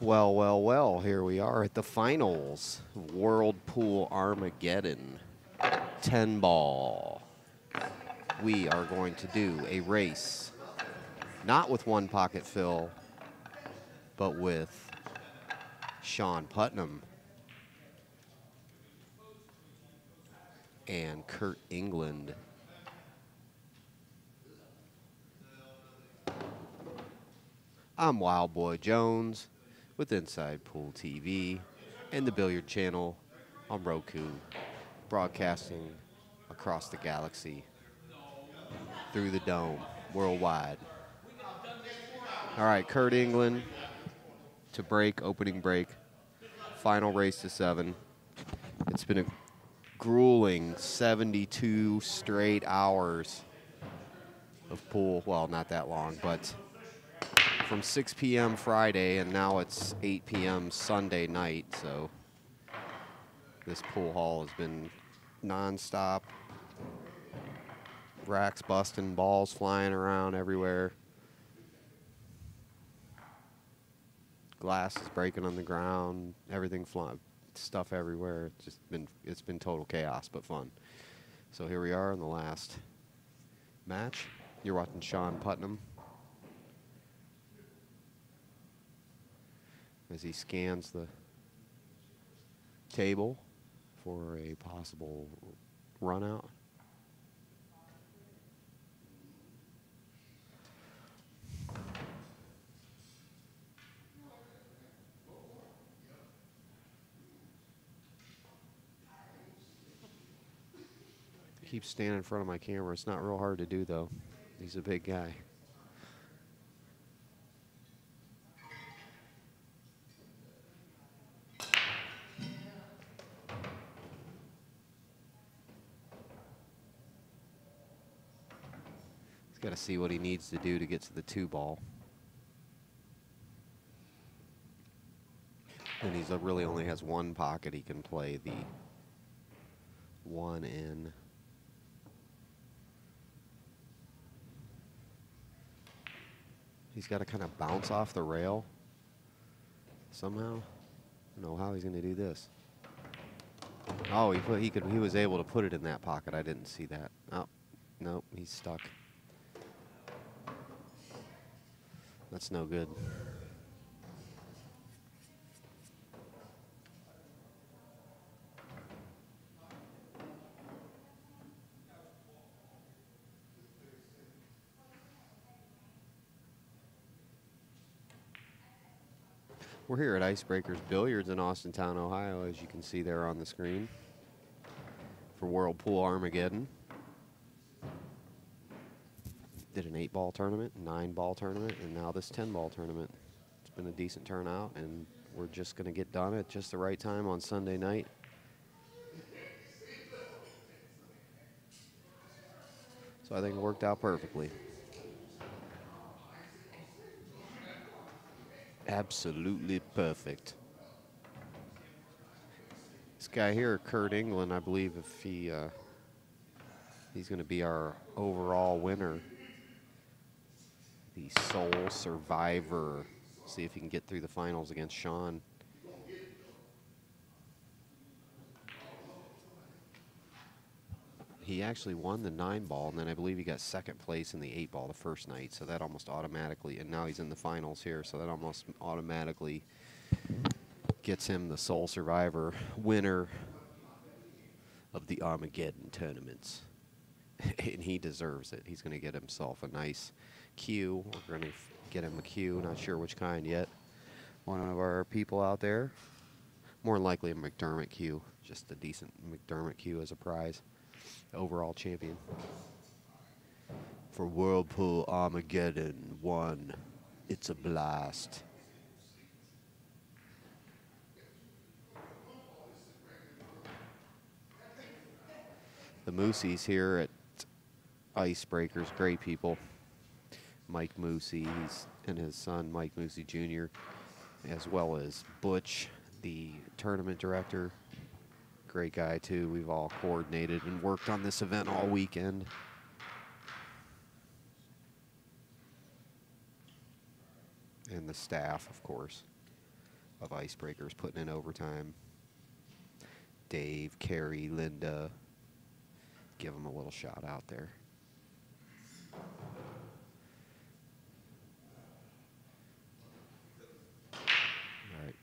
Well, well, well, here we are at the finals. WorldPool Armageddon. 10 ball. We are going to do a race, not with one pocket fill, but with Shawn Putnam and Kurt England. I'm Wild Boy Jones with Inside Pool TV and the Billiard channel on Roku, broadcasting across the galaxy, through the dome, worldwide. All right, Kurt England to break, opening break, final race to 7. It's been a grueling 72 straight hours of pool. Well, not that long, but from 6 p.m. Friday, and now it's 8 p.m. Sunday night, so this pool hall has been nonstop. Racks busting, balls flying around everywhere. Glass is breaking on the ground, everything flying, stuff everywhere. It's been total chaos, but fun. So here we are in the last match. You're watching Shawn Putnam as he scans the table for a possible run out. Keep standing in front of my camera. It's not real hard to do, though. He's a big guy. He's got to see what he needs to do to get to the 2 ball. And he's really only has one pocket he can play the 1 in. He's got to kind of bounce off the rail somehow. I don't know how he's going to do this. Oh, he was able to put it in that pocket. I didn't see that. Oh, nope, he's stuck. That's no good. We're here at Icebreakers Billiards in Austintown, Ohio, as you can see there on the screen, for WorldPool Armageddon. Did an 8-ball tournament, 9-ball tournament, and now this 10-ball tournament. It's been a decent turnout, and we're just going to get done at just the right time on Sunday night. So I think it worked out perfectly. Absolutely perfect. This guy here, Kurt England, I believe if he's going to be our overall winner. The sole survivor. See if he can get through the finals against Shawn. He actually won the 9-ball, and then I believe he got 2nd place in the 8-ball the first night, so that almost automatically, and now he's in the finals here, so that almost automatically gets him the sole survivor, winner of the Armageddon tournaments. And he deserves it. He's going to get himself a nice cue. We're going to get him a cue, not sure which kind yet. One of our people out there, more than likely a McDermott cue, just a decent McDermott cue as a prize. Overall champion for WorldPool Armageddon 1. It's a blast. The Moosies here at Icebreakers, great people. Mike Moosey and his son Mike Moosey Jr., as well as Butch, the tournament director. Great guy too. We've all coordinated and worked on this event all weekend. And the staff, of course. of icebreakers putting in overtime. Dave, Carrie, Linda. Give them a little shout out there. All right.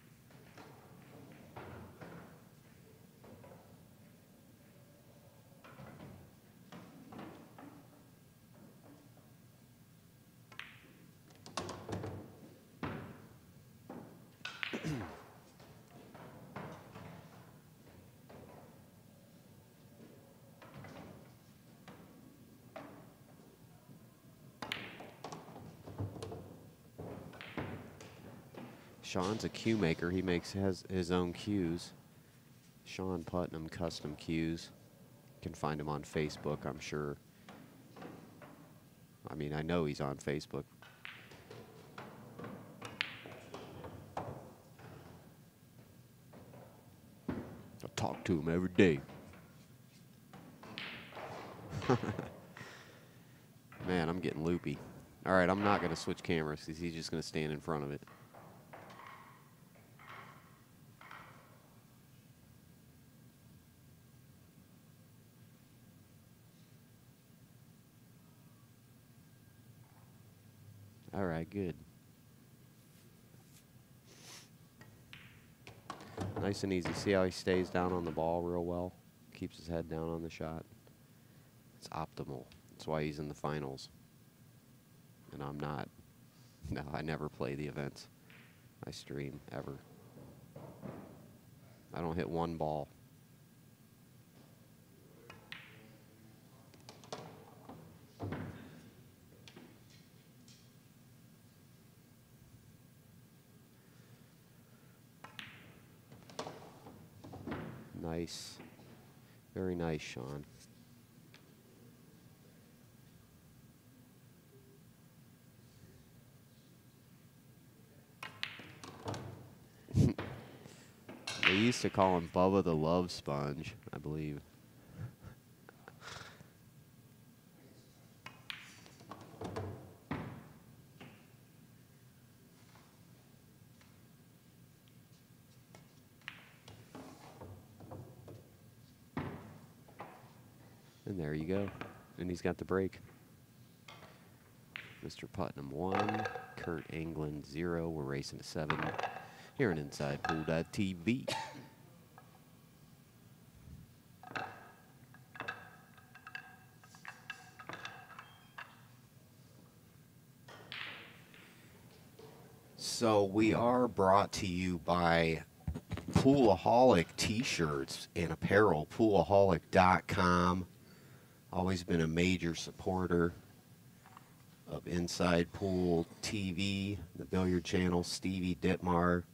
Shawn's a cue maker. He has his own cues. Shawn Putnam Custom Cues. You can find him on Facebook, I'm sure. I mean, I know he's on Facebook. I talk to him every day. Man, I'm getting loopy. All right, I'm not going to switch cameras because he's just going to stand in front of it. All right, good. Nice and easy. See how he stays down on the ball real well? Keeps his head down on the shot. It's optimal. That's why he's in the finals. And I'm not. No, I never play the events. I stream, ever. I don't hit one ball. Nice. Very nice, Shawn. They used to call him Bubba the Love Sponge, I believe. And there you go. And he's got the break. Mr. Putnam 1, Kurt England 0. We're racing to 7 here on InsidePool.tv. So we are brought to you by Poolaholic T-shirts and apparel, poolaholic.com. Always been a major supporter of Inside Pool TV, the Billiard Channel. Stevie Ditmar,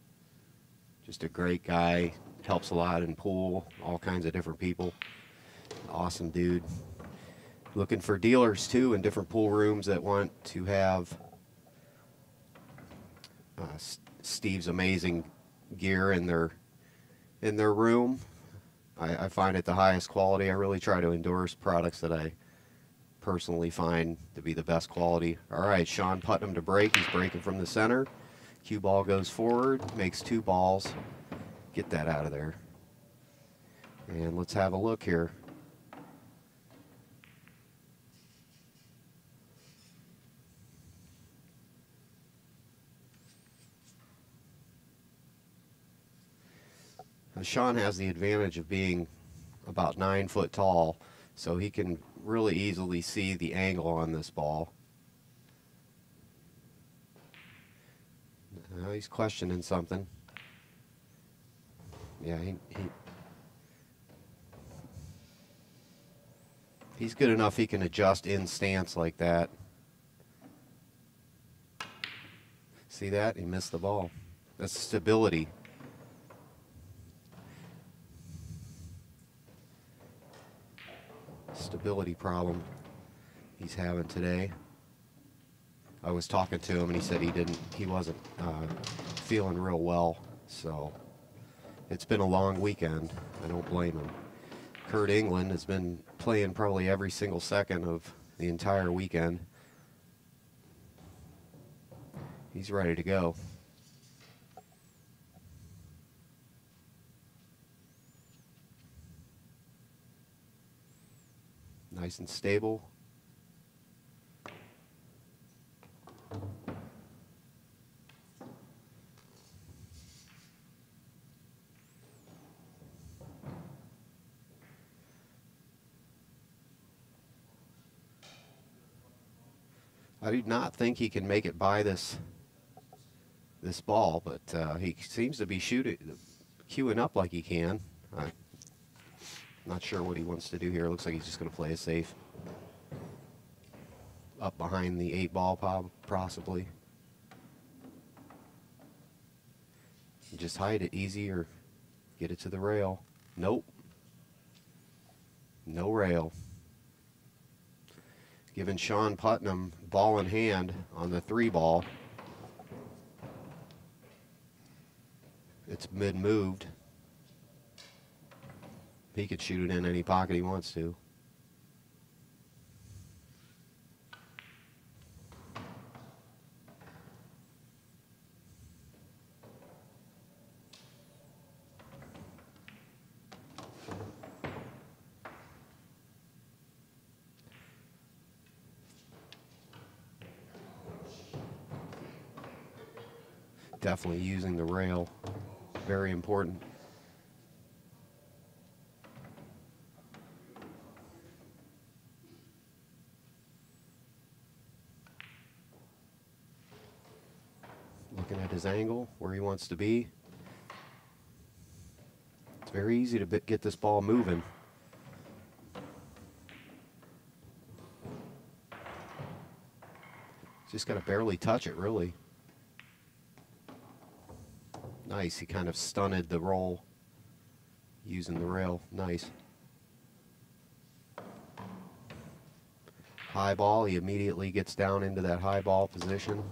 just a great guy, helps a lot in pool, all kinds of different people. Awesome dude. Looking for dealers too in different pool rooms that want to have Steve's amazing gear in their room. I find it the highest quality. I really try to endorse products that I personally find to be the best quality. All right, Shawn Putnam to break. He's breaking from the center. Cue ball goes forward, makes 2 balls. Get that out of there. And let's have a look here. Shawn has the advantage of being about 9 foot tall, so he can really easily see the angle on this ball. Now he's questioning something. Yeah, he's good enough he can adjust in stance like that. See that? He missed the ball. That's stability. Stability problem he's having today. I was talking to him and he said he wasn't feeling real well, so it's been a long weekend. I don't blame him. Kurt England has been playing probably every single second of the entire weekend. He's ready to go. Nice and stable. I do not think he can make it by this ball, but he seems to be queuing up like he can. I'm not sure what he wants to do here. Looks like he's just going to play it safe. Up behind the 8-ball, possibly. Just hide it easy or get it to the rail. Nope. No rail. Giving Shawn Putnam ball in hand on the 3-ball. It's mid-moved. He could shoot it in any pocket he wants to. Definitely using the rail. Very important. Looking at his angle, where he wants to be. It's very easy to get this ball moving. Just got to barely touch it, really. Nice, he kind of stunted the roll using the rail. Nice. High ball, he immediately gets down into that high ball position.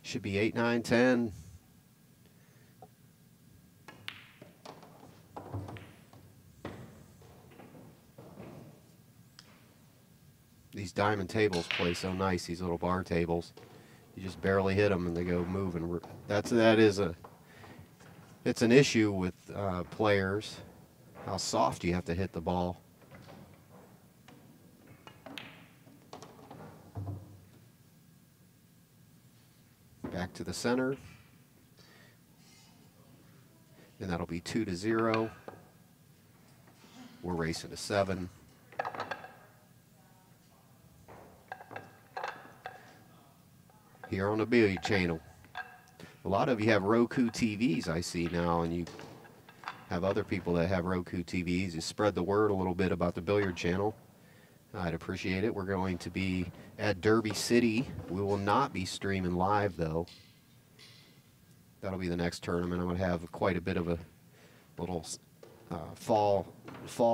Should be 8, 9, 10. These diamond tables play so nice, these little bar tables. You just barely hit them and they go moving. It's an issue with players, how soft you have to hit the ball. Back to the center. And that'll be 2-0. We're racing to 7. Here on the Billiard channel. A lot of you have Roku TVs, I see now, and you have other people that have Roku TVs. You spread the word a little bit about the Billiard channel. I'd appreciate it. We're going to be at Derby City. We will not be streaming live, though. That'll be the next tournament. I'm going to have quite a bit of a little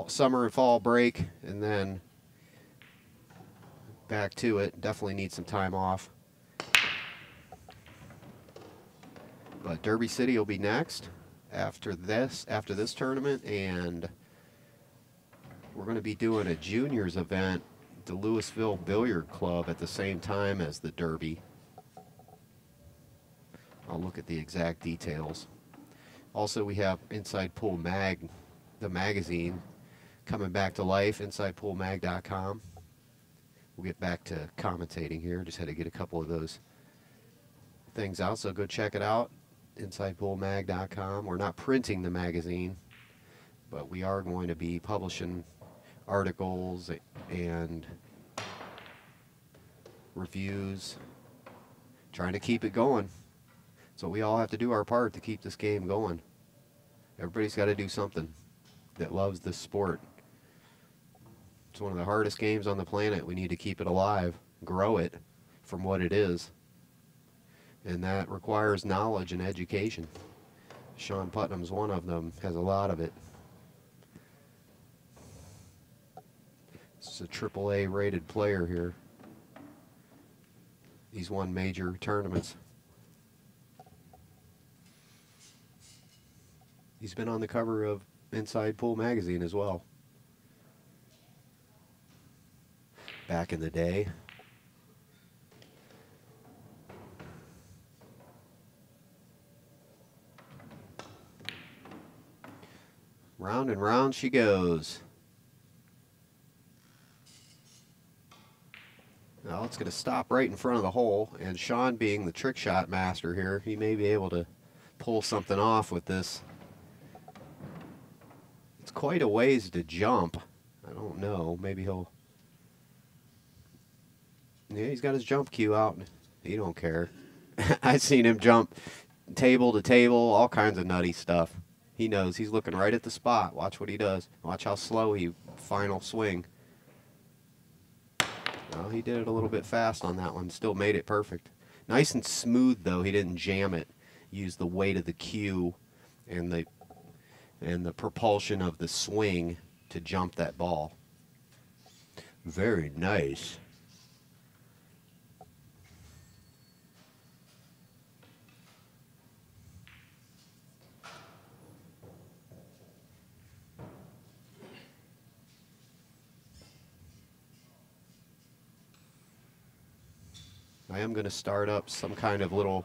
summer and fall break, and then back to it. Definitely need some time off. But Derby City will be next after this tournament, and we're going to be doing a juniors event, the Louisville Billiard Club, at the same time as the Derby. I'll look at the exact details. Also, we have Inside Pool Mag, the magazine, coming back to life, InsidePoolMag.com. We'll get back to commentating here. Just had to get a couple of those things out, so go check it out, InsidePoolMag.com. We're not printing the magazine, but we are going to be publishing articles and reviews, trying to keep it going. So we all have to do our part to keep this game going. Everybody's got to do something that loves this sport. It's one of the hardest games on the planet. We need to keep it alive, grow it from what it is. And that requires knowledge and education. Shawn Putnam's one of them, has a lot of it. This is a AAA rated player here. He's won major tournaments. He's been on the cover of Inside Pool magazine as well. Back in the day. Round and round she goes. Now it's going to stop right in front of the hole, and Shawn, being the trick shot master here, he may be able to pull something off with this. It's quite a ways to jump. I don't know. Maybe he'll... Yeah, he's got his jump cue out. He don't care. I've seen him jump table to table, all kinds of nutty stuff. He knows. He's looking right at the spot. Watch what he does. Watch how slow he final swing. Well, he did it a little bit fast on that one. Still made it perfect. Nice and smooth, though. He didn't jam it. Used the weight of the cue and the propulsion of the swing to jump that ball. Very nice. I am going to start up some kind of little,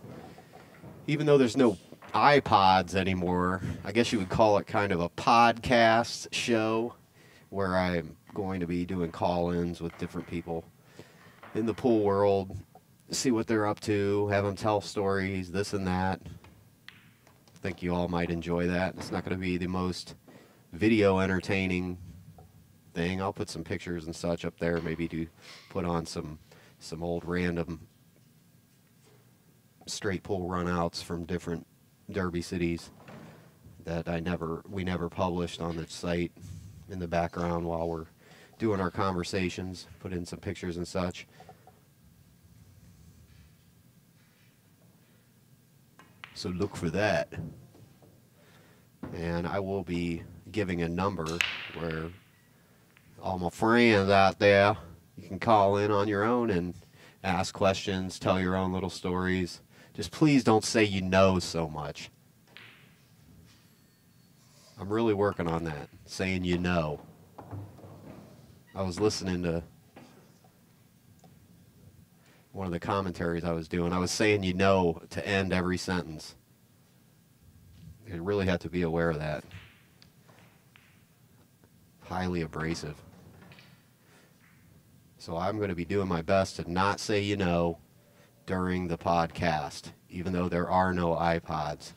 even though there's no iPods anymore, I guess you would call it kind of a podcast show where I'm going to be doing call-ins with different people in the pool world, see what they're up to, have them tell stories, this and that. I think you all might enjoy that. It's not going to be the most video entertaining thing. I'll put some pictures and such up there, maybe to put on some old random straight pool runouts from different Derby cities that we never published on the site in the background while we're doing our conversations. Put in some pictures and such. So look for that. And I will be giving a number where all my friends out there, you can call in on your own and ask questions, tell your own little stories. Just please don't say you know so much. I'm really working on that, saying you know. I was listening to one of the commentaries I was doing. I was saying you know to end every sentence. You really have to be aware of that. Highly abrasive. So I'm going to be doing my best to not say you know during the podcast, even though there are no iPods.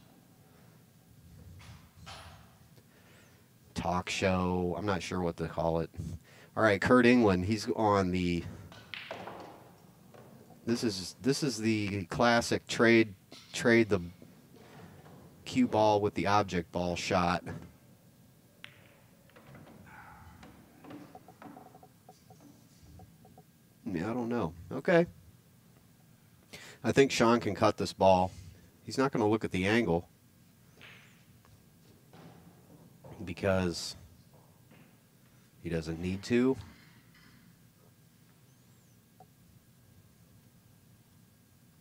Talk show, I'm not sure what to call it. All right, Kurt England, he's on the... This is the classic trade the cue ball with the object ball shot. Yeah, I don't know. Okay. I think Shawn can cut this ball. He's not going to look at the angle because he doesn't need to.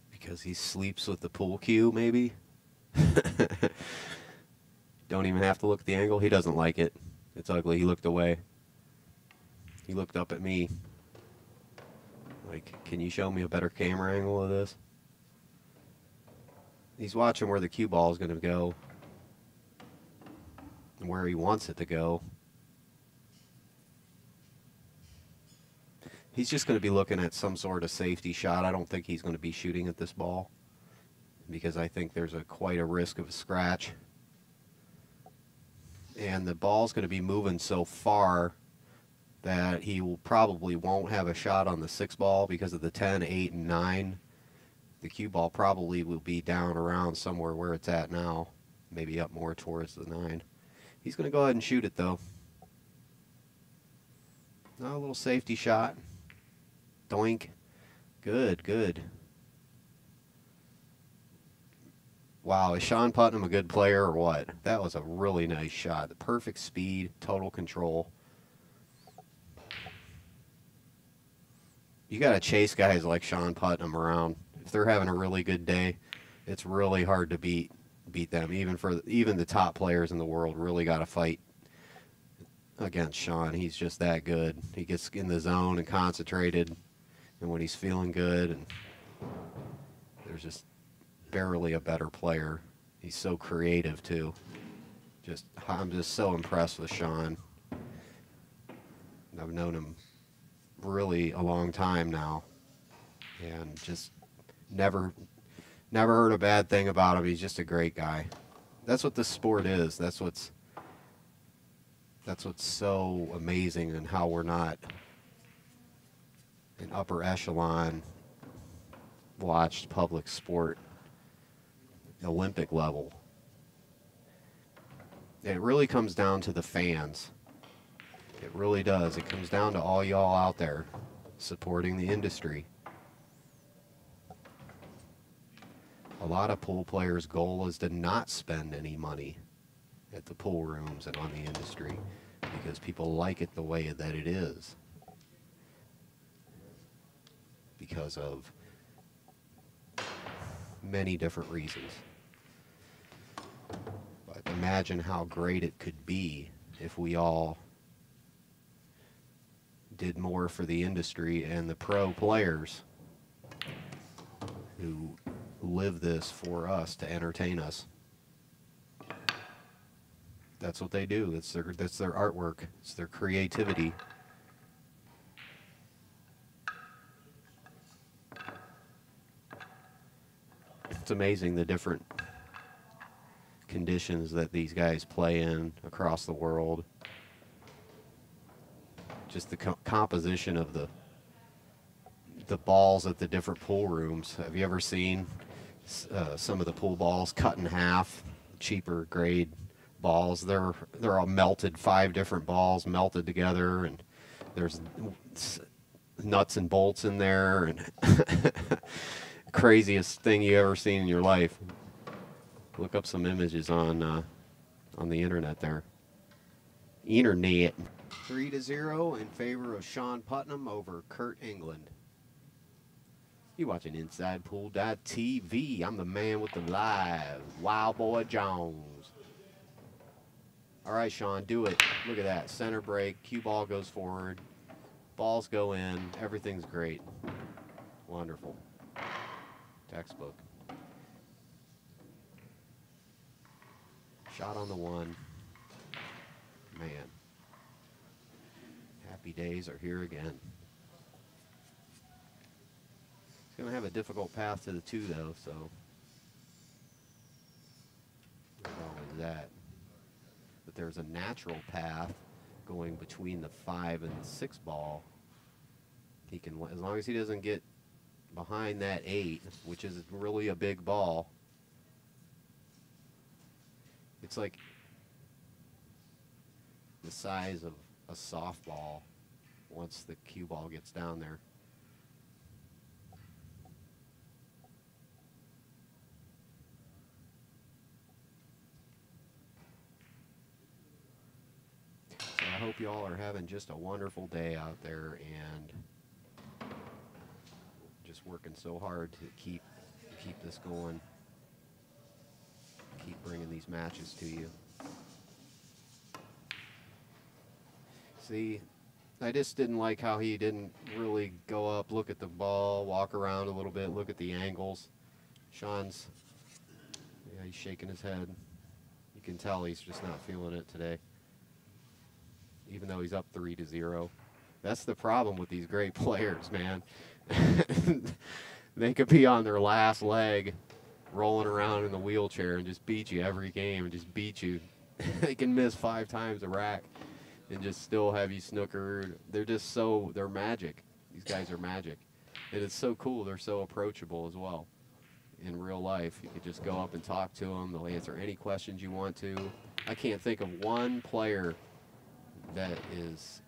Because he sleeps with the pool cue, maybe. Don't even have to look at the angle. He doesn't like it. It's ugly. He looked away. He looked up at me. Like, can you show me a better camera angle of this? He's watching where the cue ball is going to go and where he wants it to go. He's just going to be looking at some sort of safety shot. I don't think he's going to be shooting at this ball because I think there's quite a risk of a scratch. And the ball's going to be moving so far that he probably won't have a shot on the 6 ball because of the 10, 8, and 9. The cue ball probably will be down around somewhere where it's at now, maybe up more towards the 9. He's going to go ahead and shoot it, though. A little safety shot. Doink. Good, good. Wow, is Shawn Putnam a good player or what? That was a really nice shot. The perfect speed, total control. You got to chase guys like Shawn Putnam around. If they're having a really good day, it's really hard to beat beat them. Even the top players in the world really got to fight against Shawn. He's just that good. He gets in the zone and concentrated, and when he's feeling good, and there's just barely a better player. He's so creative too. I'm just so impressed with Shawn. I've known him really a long time now, and just never heard a bad thing about him. He's just a great guy. That's what this sport is. That's what's so amazing, and how we're not an upper echelon watched public sport, Olympic level. It really comes down to the fans. It really does. It comes down to all y'all out there supporting the industry. A lot of pool players' goal is to not spend any money at the pool rooms and on the industry, because people like it the way that it is, because of many different reasons. But imagine how great it could be if we all did more for the industry and the pro players who live this for us to entertain us. That's what they do. That's their artwork. It's their creativity. It's amazing the different conditions that these guys play in across the world. Just the composition of the balls at the different pool rooms. Have you ever seen some of the pool balls cut in half, cheaper grade balls? They're all melted, 5 different balls melted together, and there's nuts and bolts in there, and craziest thing you ever seen in your life. Look up some images on the internet there. Internet. 3-0 in favor of Shawn Putnam over Kurt England. You watching InsidePool.tv. I'm the man with the live, Wild Boy Jones. All right, Shawn, do it. Look at that. Center break. Cue ball goes forward. Balls go in. Everything's great. Wonderful. Textbook. Shot on the one. Man. Happy days are here again. It's going to have a difficult path to the 2, though, so there's always that. But there's a natural path going between the 5 and the 6 ball. He can, as long as he doesn't get behind that 8, which is really a big ball. It's like the size of a softball once the cue ball gets down there. So I hope you all are having just a wonderful day out there, and just working so hard to keep this going, keep bringing these matches to you. See, I just didn't like how he didn't really go up, look at the ball, walk around a little bit, look at the angles. Shawn's, yeah, he's shaking his head. You can tell he's just not feeling it today, even though he's up 3-0. That's the problem with these great players, man. They could be on their last leg, rolling around in the wheelchair, and just beat you every game, and just beat you. They can miss 5 times a rack and just still have you snookered. They're just they're magic. These guys are magic. And it's so cool. They're so approachable as well. In real life, you could just go up and talk to them. They'll answer any questions you want to. I can't think of one player that is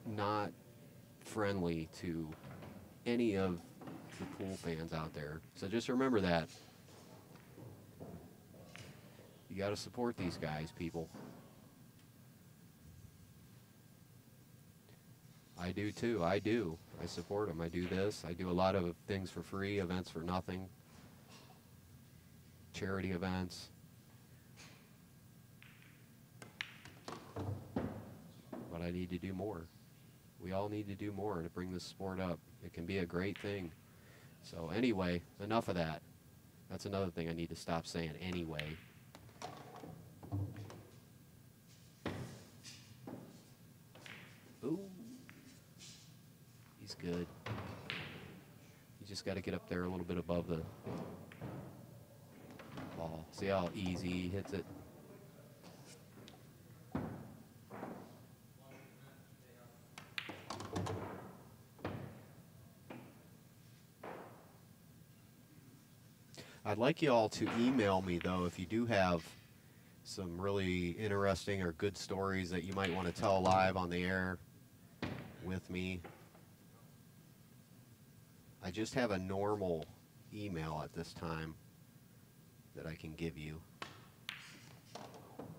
not friendly to any of the pool fans out there. So just remember that. You got to support these guys, people. I do too. I support them. I do this. I do a lot of things for free, events for nothing. charity events. But I need to do more. We all need to do more to bring this sport up. It can be a great thing. So anyway, enough of that. That's another thing I need to stop saying anyway. Ooh. He's good. You just got to get up there a little bit above the ball. See how easy he hits it? I'd like you all to email me, though, if you do have some really interesting or good stories that you might want to tell live on the air with me. I just have a normal email at this time that I can give you.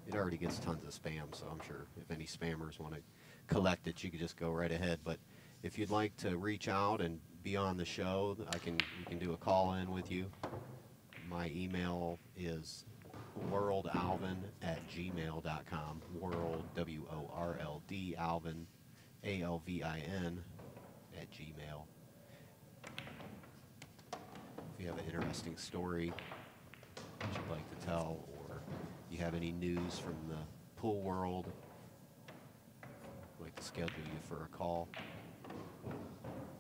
It already gets tons of spam, so I'm sure if any spammers want to collect it, you can just go right ahead. But if you'd like to reach out and be on the show, we can do a call-in with you. My email is worldalvin@gmail.com. World, W-O-R-L-D, Alvin, A-L-V-I-N, @gmail. If you have an interesting story that you'd like to tell, or you have any news from the pool world, I'd like to schedule you for a call,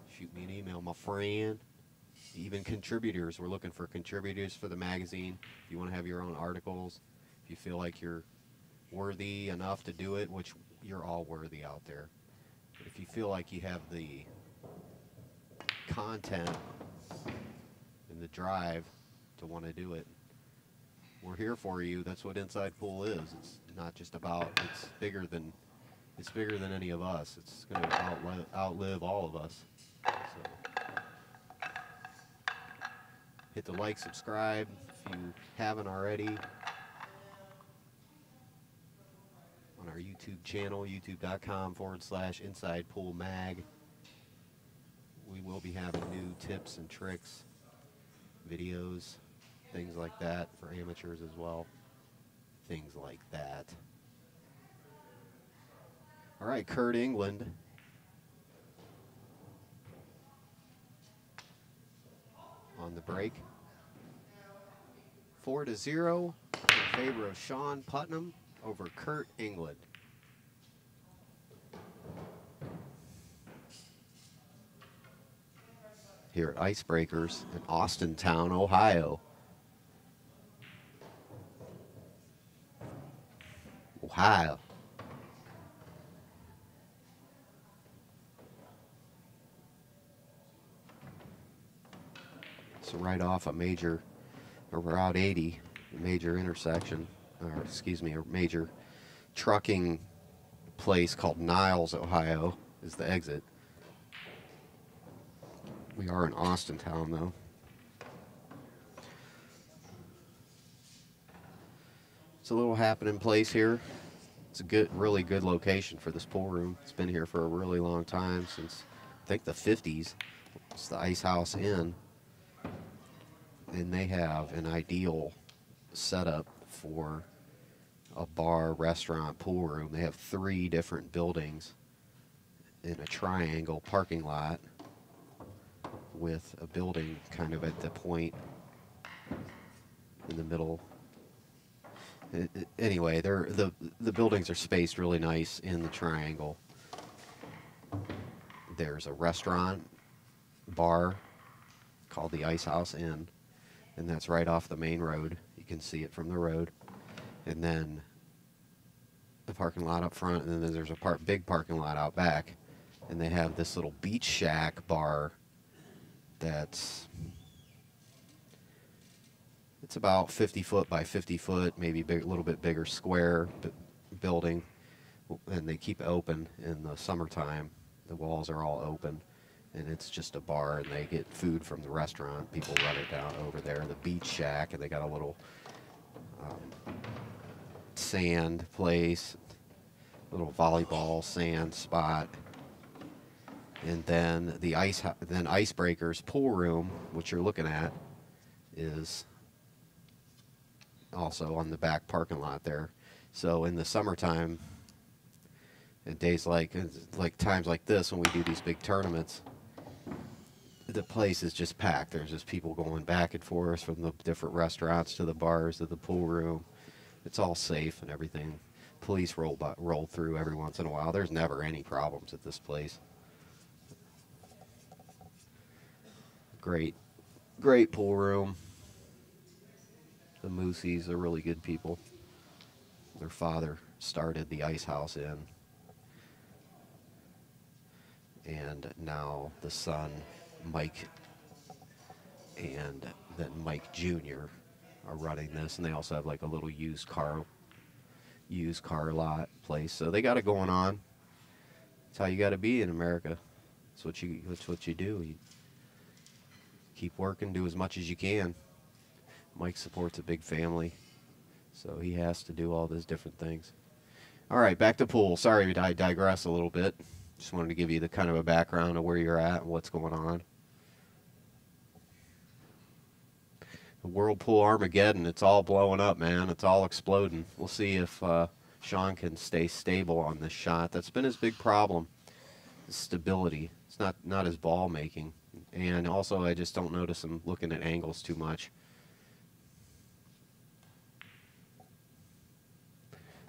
shoot me an email, my friend. Even contributors. We're looking for contributors for the magazine. If you want to have your own articles, if you feel like you're worthy enough to do it, which you're all worthy out there. If you feel like you have the content and the drive to want to do it, we're here for you. That's what Inside Pool is. It's not just about, it's bigger than any of us. It's going to outlive all of us. So hit the like, subscribe if you haven't already on our YouTube channel, youtube.com/InsidePoolMag. We will be having new tips and tricks, videos, things like that for amateurs as well. Things like that. All right, Kurt England. On the break. 4-0 in favor of Shawn Putnam over Kurt England. Here at Icebreakers in Austintown, Ohio. Ohio. So right off a major, or Route 80, a major intersection, or excuse me, a major trucking place called Niles, Ohio, is the exit. We are in Austintown, though. It's a little happening place here. It's a good, really good location for this pool room. It's been here for a really long time, since I think the 50s. It's the Ice House Inn. And they have an ideal setup for a bar, restaurant, pool room. They have 3 different buildings in a triangle parking lot with a building kind of at the point in the middle. Anyway, the buildings are spaced really nice in the triangle. There's a restaurant, bar called the Ice House Inn. And that's right off the main road. You can see it from the road. And then the parking lot up front, and then there's a big parking lot out back. And they have this little beach shack bar that's, it's about 50 foot by 50 foot, maybe a little bit bigger square building. And they keep it open in the summertime. The walls are all open. And it's just a bar, and they get food from the restaurant. People run it down over there, the beach shack, and they got a little sand place, a little volleyball sand spot. And then the Icebreakers pool room, which you're looking at, is also on the back parking lot there. So in the summertime, and days like times like this when we do these big tournaments, the place is just packed. There's just people going back and forth from the different restaurants to the bars to the pool room. It's all safe and everything. Police roll through every once in a while. There's never any problems at this place. Great pool room. The Moosies are really good people. Their father started the ice house in, and now the son, Mike, and then Mike Jr. are running this, and they also have like a little used car lot place. So they got it going on. That's how you got to be in America. That's what you do. You keep working, do as much as you can. Mike supports a big family, so he has to do all those different things. All right, back to pool. Sorry, I digress a little bit. Just wanted to give you the kind of a background of where you're at and what's going on. The WorldPool Armageddon, it's all blowing up, man. It's all exploding. We'll see if Shawn can stay stable on this shot. That's been his big problem, stability. It's not his ball making. And also, I just don't notice him looking at angles too much.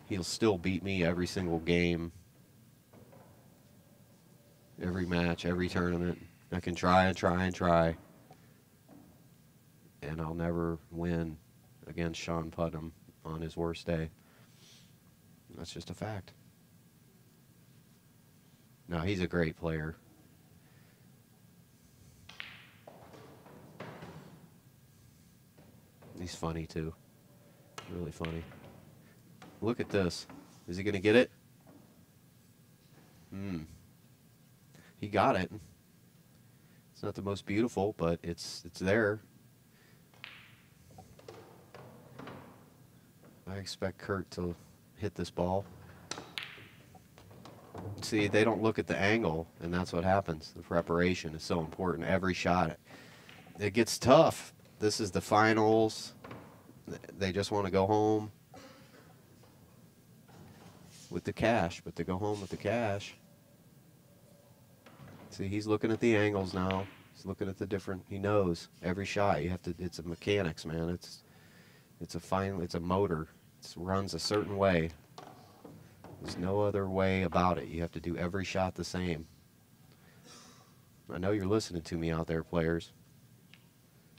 He'll still beat me every single game, every match, every tournament. I can try and try and try, and I'll never win against Shawn Putnam on his worst day. That's just a fact. No, he's a great player. He's funny, too. Really funny. Look at this. Is he going to get it? He got it. It's not the most beautiful, but it's there. I expect Kurt to hit this ball. See, they don't look at the angle, and that's what happens. The preparation is so important. Every shot. It gets tough. This is the finals. They just want to go home with the cash, but to go home with the cash. See, he's looking at the angles now. He's looking at the different. He knows every shot. You have to. It's a mechanics, man. It's a motor. It runs a certain way. There's no other way about it. You have to do every shot the same. I know you're listening to me out there, players.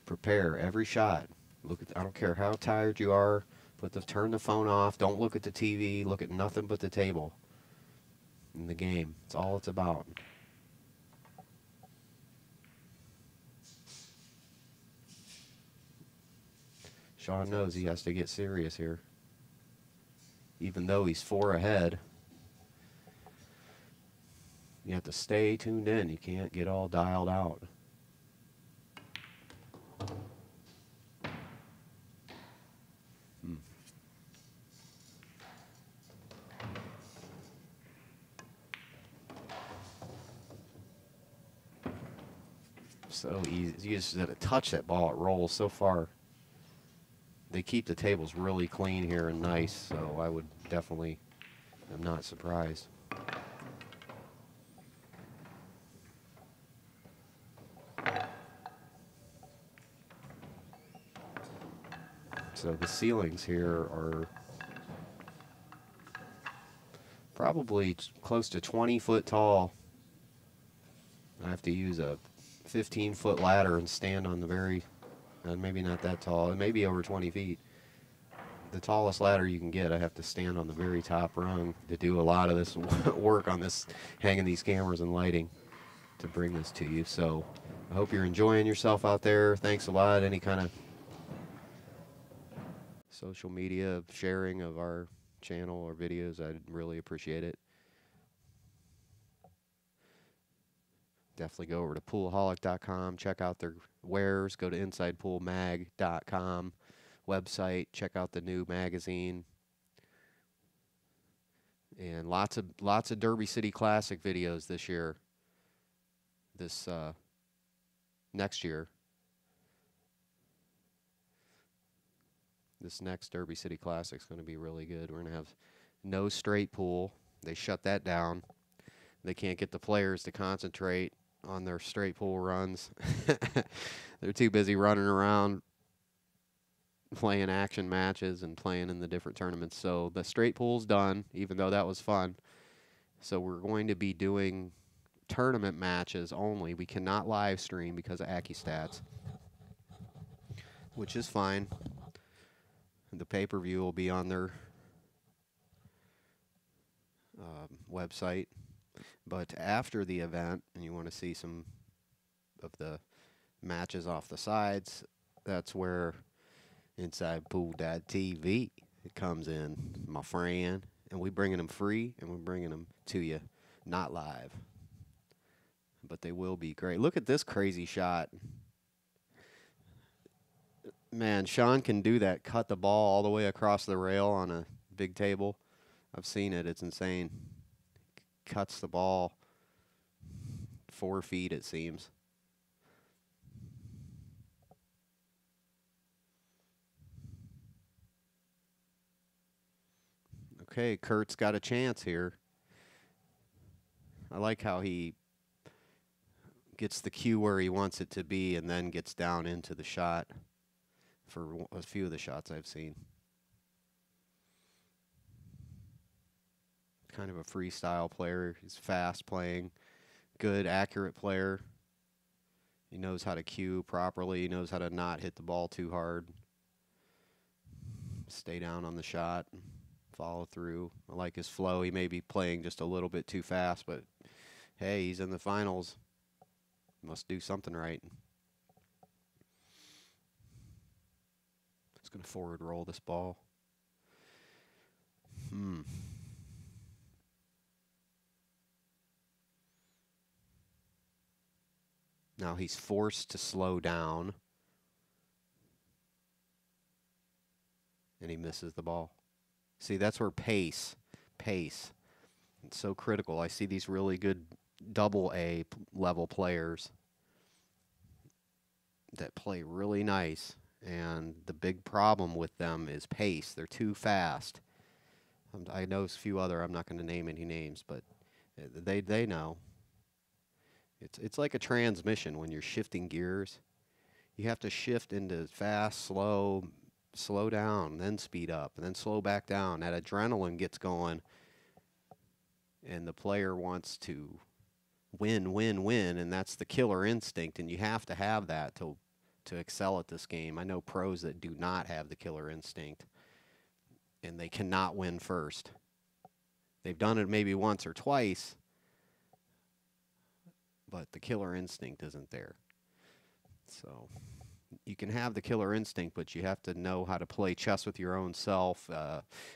Prepare every shot. Look at. I don't care how tired you are. Turn the phone off. Don't look at the TV. Look at nothing but the table. In the game. It's all it's about. Shawn knows he has to get serious here. Even though he's 4 ahead, you have to stay tuned in. You can't get all dialed out. So easy. You just got to touch that ball. It rolls so far. They keep the tables really clean here and nice, so I would definitely, I'm not surprised. So the ceilings here are probably close to 20 foot tall. I have to use a 15-foot ladder and stand on the very, maybe not that tall, it may be over 20 feet. The tallest ladder you can get, I have to stand on the very top rung to do a lot of this work on this, hanging these cameras and lighting to bring this to you. So I hope you're enjoying yourself out there. Thanks a lot. Any kind of social media sharing of our channel or videos, I'd really appreciate it. Definitely go over to poolaholic.com, check out their wares, go to insidepoolmag.com website, check out the new magazine, and lots of Derby City Classic videos this year. Next year. This next Derby City Classic is going to be really good. We're going to have no straight pool. They shut that down. They can't get the players to concentrate on their straight pool runs. They're too busy running around playing action matches and playing in the different tournaments. So the straight pool's done, even though that was fun. So we're going to be doing tournament matches only. We cannot live stream because of AccuStats, which is fine. The pay-per-view will be on their website. But after the event, and you want to see some of the matches off the sides, that's where InsidePool.tv it comes in, my friend. And we bringing them free, and we're bringing them to you, not live. But they will be great. Look at this crazy shot. Man, Shawn can do that, cut the ball all the way across the rail on a big table. I've seen it. It's insane. Cuts the ball 4 feet, it seems. Okay, Kurt's got a chance here. I like how he gets the cue where he wants it to be and then gets down into the shot for a few of the shots I've seen. Kind of a freestyle player. He's fast playing, good, accurate player. He knows how to cue properly. He knows how to not hit the ball too hard. Stay down on the shot. Follow through. I like his flow. He may be playing just a little bit too fast, but hey, he's in the finals. Must do something right. He's going to forward roll this ball. Now he's forced to slow down. And he misses the ball. See, that's where pace. It's so critical. I see these really good double-A level players that play really nice. And the big problem with them is pace. They're too fast. I know a few other, I'm not going to name any names, but they know. It's like a transmission when you're shifting gears. You have to shift into fast, slow down, then speed up, and then slow back down. That adrenaline gets going, and the player wants to win, and that's the killer instinct, and you have to have that to excel at this game. I know pros that do not have the killer instinct, and they cannot win first. They've done it maybe once or twice, but the killer instinct isn't there. So you can have the killer instinct, but you have to know how to play chess with your own self.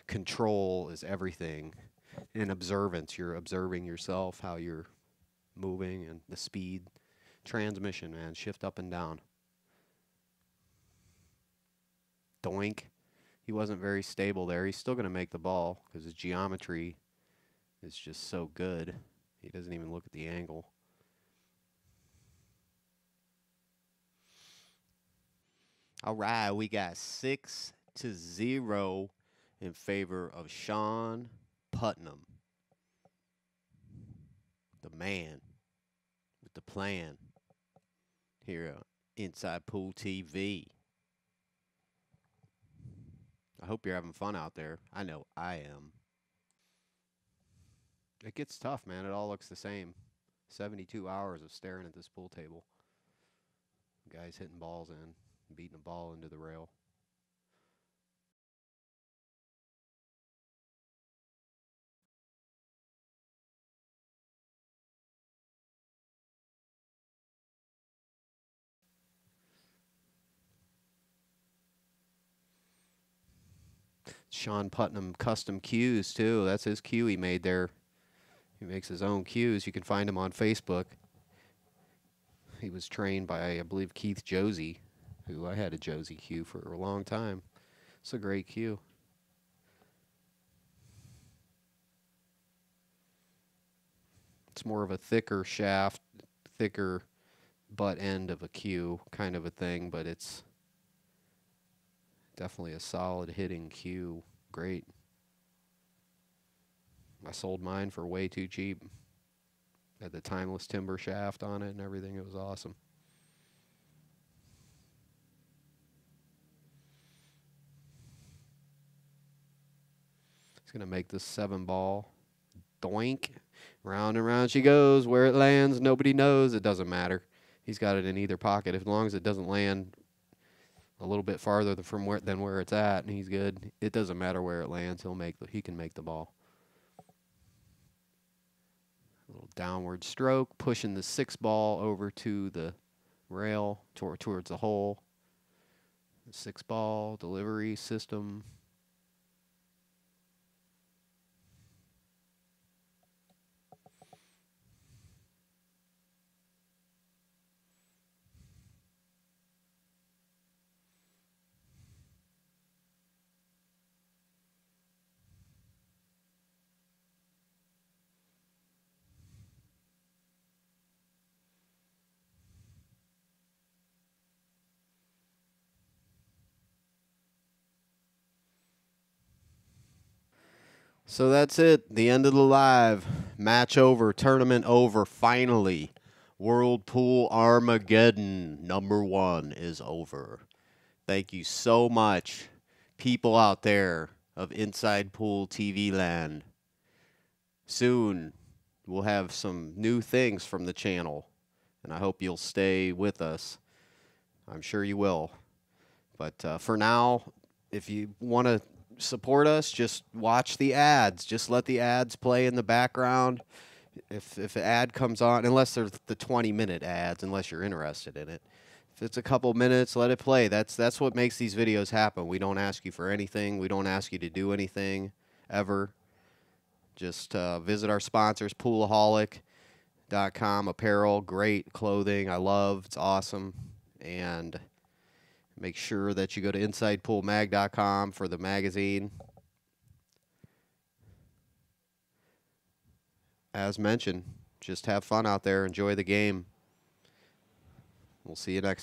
Control is everything. And observance, you're observing yourself, how you're moving, and the speed. Transmission, man, shift up and down. Doink. He wasn't very stable there. He's still going to make the ball because his geometry is just so good. He doesn't even look at the angle. All right, we got 6-0 in favor of Shawn Putnam. The man with the plan here on Inside Pool TV. I hope you're having fun out there. I know I am. It gets tough, man. It all looks the same. 72 hours of staring at this pool table. Guys hitting balls in, beating a ball into the rail. Shawn Putnam custom cues, too. That's his cue he made there. He makes his own cues. You can find him on Facebook. He was trained by, I believe, Keith Josie, who I had a Josie cue for a long time. It's a great cue. It's more of a thicker shaft, thicker butt end of a cue kind of a thing, but it's Definitely a solid hitting cue. Great. I sold mine for way too cheap. Had the timeless timber shaft on it and everything. It was awesome. He's going to make this 7-ball. Doink. Round and round she goes. Where it lands, nobody knows. It doesn't matter. He's got it in either pocket. As long as it doesn't land a little bit farther than where it's at, and he's good. It doesn't matter where it lands. He can make the ball. A little downward stroke, pushing the 6-ball over to the rail towards the hole. The 6-ball delivery system. So that's it. The end of the live. Match over. Tournament over. Finally. WorldPool Armageddon #1 is over. Thank you so much, people out there of Inside Pool TV land. Soon, we'll have some new things from the channel, and I hope you'll stay with us. I'm sure you will. But for now, if you want to support us, just watch the ads. Just let the ads play in the background. If an ad comes on, unless they're the 20-minute ads, unless you're interested in it. If it's a couple minutes, let it play. That's what makes these videos happen. We don't ask you for anything. We don't ask you to do anything, ever. Just visit our sponsors, Poolaholic.com, apparel, great clothing, I love, it's awesome. And make sure that you go to InsidePoolMag.com for the magazine. As mentioned, just have fun out there. Enjoy the game. We'll see you next time.